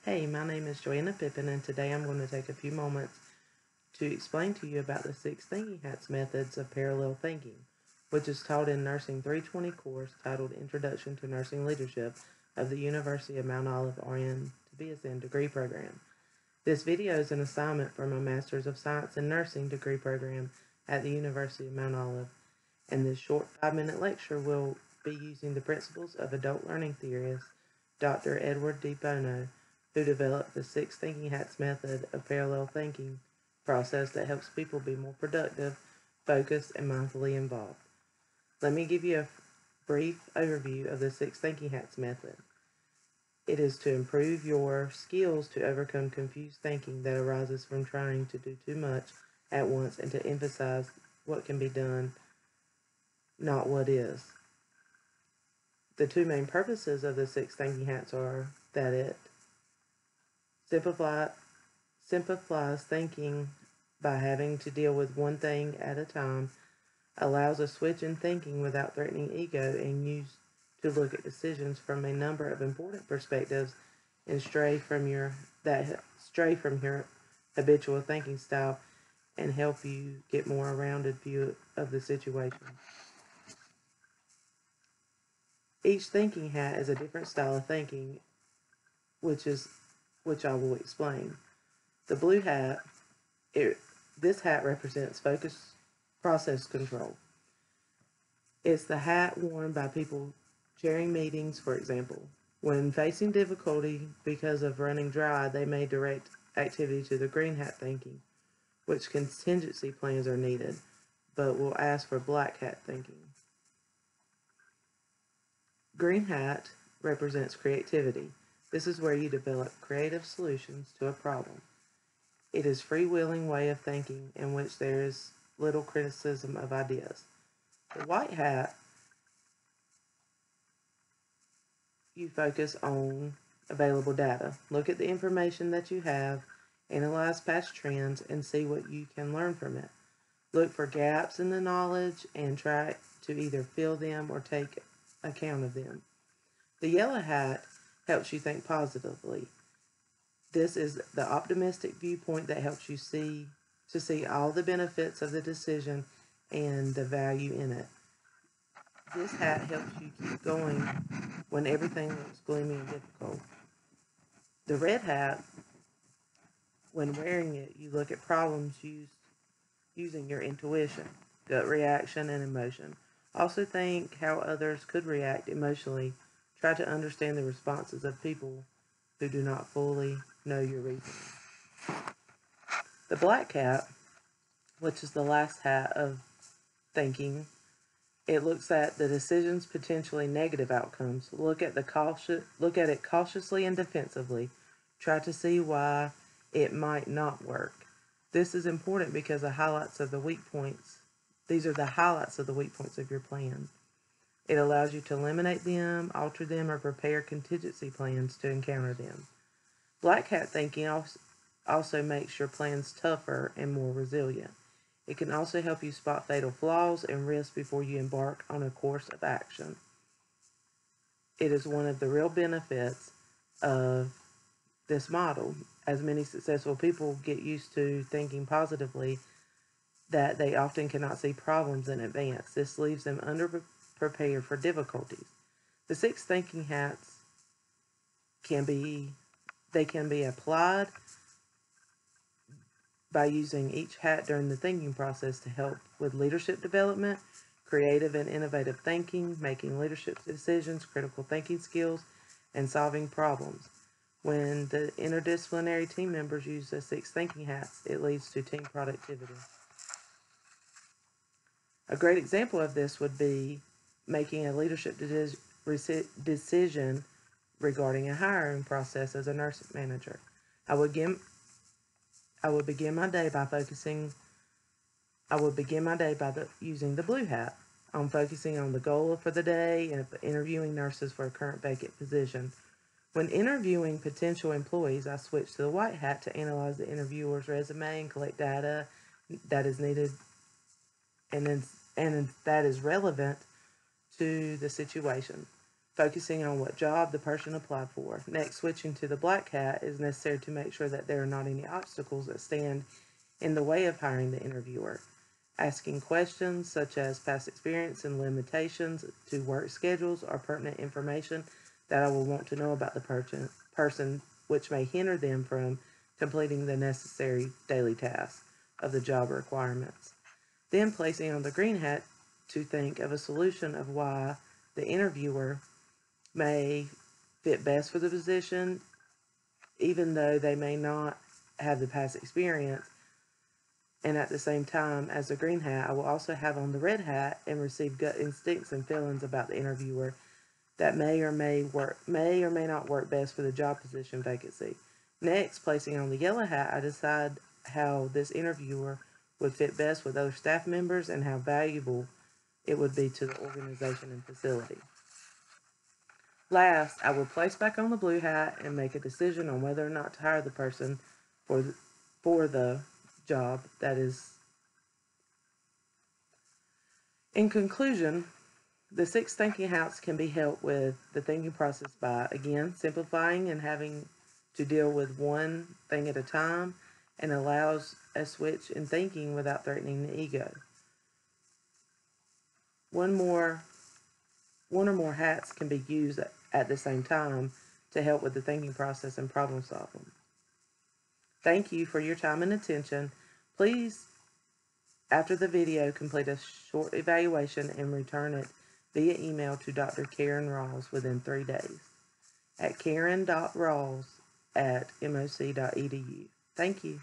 Hey, my name is Joanna Pippin, and today I'm going to take a few moments to explain to you about the 6 Thinking Hats methods of parallel thinking, which is taught in Nursing 320 course titled Introduction to Nursing Leadership of the University of Mount Olive RN to BSN degree program. This video is an assignment for my Master's of Science in Nursing degree program at the University of Mount Olive, and this short 5-minute lecture will be using the principles of adult learning theorist Dr. Edward D. Bono, who developed the 6 Thinking Hats method of parallel thinking process that helps people be more productive, focused, and mindfully involved. Let me give you a brief overview of the 6 Thinking Hats method. It is to improve your skills to overcome confused thinking that arises from trying to do too much at once and to emphasize what can be done, not what is. The two main purposes of the 6 Thinking Hats are that it simplifies thinking by having to deal with one thing at a time, allows a switch in thinking without threatening ego, and used to look at decisions from a number of important perspectives and stray from your habitual thinking style and help you get more rounded view of the situation. Each thinking hat is a different style of thinking, which I will explain. The blue hat, this hat represents focus process control. It's the hat worn by people chairing meetings, for example. When facing difficulty because of running dry, they may direct activity to the green hat thinking, which contingency plans are needed, but will ask for black hat thinking. Green hat represents creativity. This is where you develop creative solutions to a problem. It is a freewheeling way of thinking in which there is little criticism of ideas. The white hat, you focus on available data. Look at the information that you have, analyze past trends, and see what you can learn from it. Look for gaps in the knowledge and try to either fill them or take account of them. The yellow hat helps you think positively. This is the optimistic viewpoint that helps you see all the benefits of the decision and the value in it. This hat helps you keep going when everything looks gloomy and difficult. The red hat, when wearing it, you look at problems using your intuition, gut reaction, and emotion. Also think how others could react emotionally. Try to understand the responses of people who do not fully know your reasoning. The black hat, which is the last hat of thinking, it looks at the decision's potentially negative outcomes. Look at it cautiously and defensively. Try to see why it might not work. This is important because these are the highlights of the weak points of your plan. It allows you to eliminate them, alter them, or prepare contingency plans to encounter them. Black hat thinking also makes your plans tougher and more resilient. It can also help you spot fatal flaws and risks before you embark on a course of action. It is one of the real benefits of this model, as many successful people get used to thinking positively, that they often cannot see problems in advance. This leaves them underprepared for difficulties. The 6 thinking hats can be applied by using each hat during the thinking process to help with leadership development, creative and innovative thinking, making leadership decisions, critical thinking skills, and solving problems. When the interdisciplinary team members use the 6 thinking hats, it leads to team productivity. A great example of this would be making a leadership decision regarding a hiring process as a nurse manager. I would begin my day by using the blue hat. I'm focusing on the goal for the day and interviewing nurses for a current vacant position. When interviewing potential employees, I switch to the white hat to analyze the interviewer's resume and collect data that is needed and that is relevant to the situation. focusing on what job the person applied for. Next, switching to the black hat is necessary to make sure that there are not any obstacles that stand in the way of hiring the interviewer. Asking questions such as past experience and limitations to work schedules or pertinent information that I will want to know about the person which may hinder them from completing the necessary daily tasks of the job requirements. Then placing on the green hat to think of a solution of why the interviewer may fit best for the position, even though they may not have the past experience. And at the same time, as a green hat, I will also have on the red hat and receive gut instincts and feelings about the interviewer that may or may not work best for the job position vacancy. Next, placing on the yellow hat, I decide how this interviewer would fit best with other staff members and how valuable it would be to the organization and facility. Last, I will place back on the blue hat and make a decision on whether or not to hire the person for the job that is. In conclusion, the 6 thinking hats can be helped with the thinking process by, again, simplifying and having to deal with one thing at a time, and allows a switch in thinking without threatening the ego. One or more hats can be used at the same time to help with the thinking process and problem solving. Thank you for your time and attention. Please, after the video, complete a short evaluation and return it via email to Dr. Karen Rawls within 3 days at karen.rawls@moc.edu. Thank you.